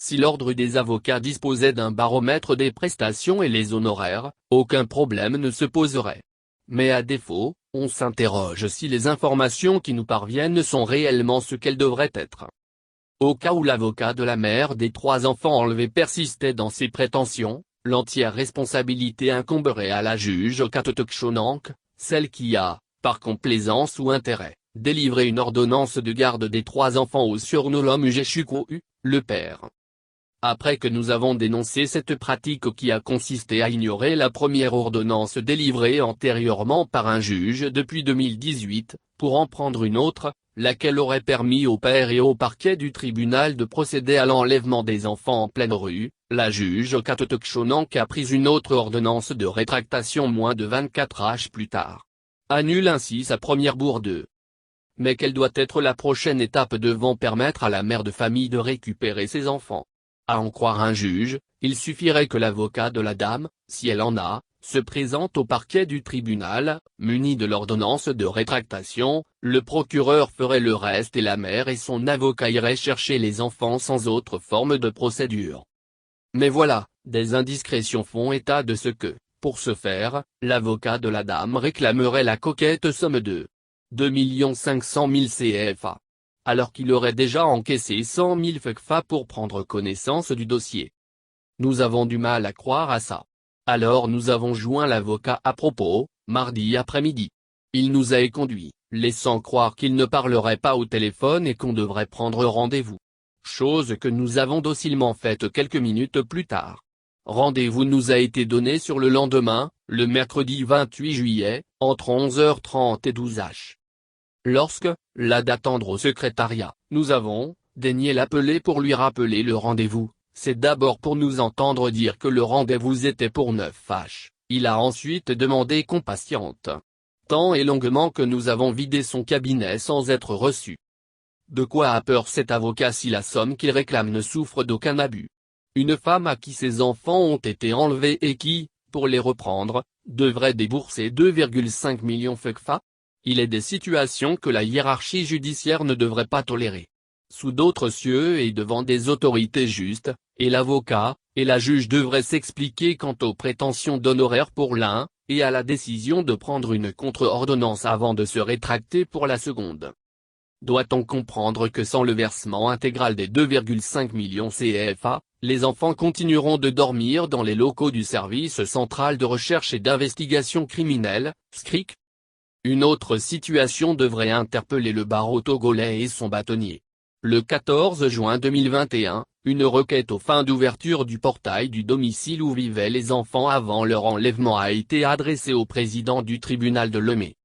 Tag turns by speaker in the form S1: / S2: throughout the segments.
S1: Si l'ordre des avocats disposait d'un baromètre des prestations et les honoraires, aucun problème ne se poserait. Mais à défaut, on s'interroge si les informations qui nous parviennent sont réellement ce qu'elles devraient être. Au cas où l'avocat de la mère des 3 enfants enlevés persistait dans ses prétentions, l'entière responsabilité incomberait à la juge Katotok-Chonang, celle qui a, par complaisance ou intérêt, délivré une ordonnance de garde des 3 enfants au surnom Ugeshukou, le père. Après que nous avons dénoncé cette pratique qui a consisté à ignorer la première ordonnance délivrée antérieurement par un juge depuis 2018, pour en prendre une autre, laquelle aurait permis au père et au parquet du tribunal de procéder à l'enlèvement des enfants en pleine rue, la juge Katotok-Chonang a pris une autre ordonnance de rétractation moins de 24 heures plus tard. Annule ainsi sa première bourde. Mais quelle doit être la prochaine étape devant permettre à la mère de famille de récupérer ses enfants? À en croire un juge, il suffirait que l'avocat de la dame, si elle en a, se présente au parquet du tribunal, muni de l'ordonnance de rétractation, le procureur ferait le reste et la mère et son avocat iraient chercher les enfants sans autre forme de procédure. Mais voilà, des indiscrétions font état de ce que, pour ce faire, l'avocat de la dame réclamerait la coquette somme de 2 500 000 CFA. Alors qu'il aurait déjà encaissé 100 000 FCFA pour prendre connaissance du dossier. Nous avons du mal à croire à ça. Alors nous avons joint l'avocat à propos, mardi après-midi. Il nous a éconduits, laissant croire qu'il ne parlerait pas au téléphone et qu'on devrait prendre rendez-vous. Chose que nous avons docilement faite quelques minutes plus tard. Rendez-vous nous a été donné sur le lendemain, le mercredi 28 juillet, entre 11h30 et 12h. Lorsque, là d'attendre au secrétariat, nous avons daigné l'appeler pour lui rappeler le rendez-vous, c'est d'abord pour nous entendre dire que le rendez-vous était pour 9h. Il a ensuite demandé qu'on patiente. Tant et longuement que nous avons vidé son cabinet sans être reçus. De quoi a peur cet avocat si la somme qu'il réclame ne souffre d'aucun abus? Une femme à qui ses enfants ont été enlevés et qui, pour les reprendre, devrait débourser 2,5 millions FCFA? Il est des situations que la hiérarchie judiciaire ne devrait pas tolérer. Sous d'autres cieux et devant des autorités justes, et l'avocat, et la juge devraient s'expliquer quant aux prétentions d'honoraires pour l'un, et à la décision de prendre une contre-ordonnance avant de se rétracter pour la seconde. Doit-on comprendre que sans le versement intégral des 2,5 millions CFA, les enfants continueront de dormir dans les locaux du service central de recherche et d'investigation criminelle, SCRIC? Une autre situation devrait interpeller le barreau togolais et son bâtonnier. Le 14 juin 2021, une requête aux fins d'ouverture du portail du domicile où vivaient les enfants avant leur enlèvement a été adressée au président du tribunal de Lemay.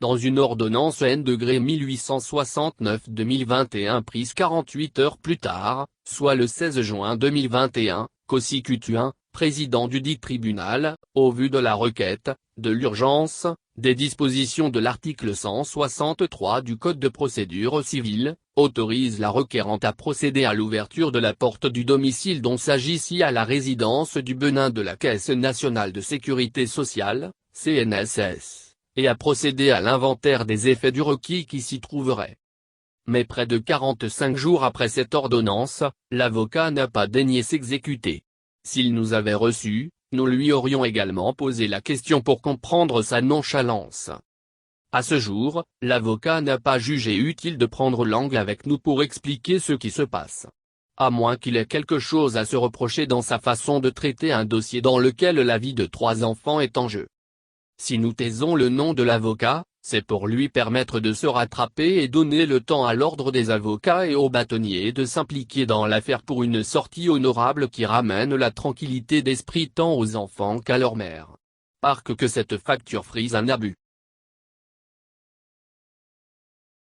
S1: Dans une ordonnance N-1869-2021 prise 48 heures plus tard, soit le 16 juin 2021, Kossi Kutuin, président du dit tribunal, au vu de la requête, de l'urgence, des dispositions de l'article 163 du Code de procédure civile, autorise la requérante à procéder à l'ouverture de la porte du domicile dont s'agit-il à la résidence du Benin de la Caisse nationale de sécurité sociale, CNSS, et à procéder à l'inventaire des effets du requis qui s'y trouveraient. Mais près de 45 jours après cette ordonnance, l'avocat n'a pas daigné s'exécuter. S'il nous avait reçus, nous lui aurions également posé la question pour comprendre sa nonchalance. À ce jour, l'avocat n'a pas jugé utile de prendre langue avec nous pour expliquer ce qui se passe. À moins qu'il ait quelque chose à se reprocher dans sa façon de traiter un dossier dans lequel la vie de 3 enfants est en jeu. Si nous taisons le nom de l'avocat, c'est pour lui permettre de se rattraper et donner le temps à l'ordre des avocats et aux bâtonniers de s'impliquer dans l'affaire pour une sortie honorable qui ramène la tranquillité d'esprit tant aux enfants qu'à leur mère. Parce que cette facture frise un abus.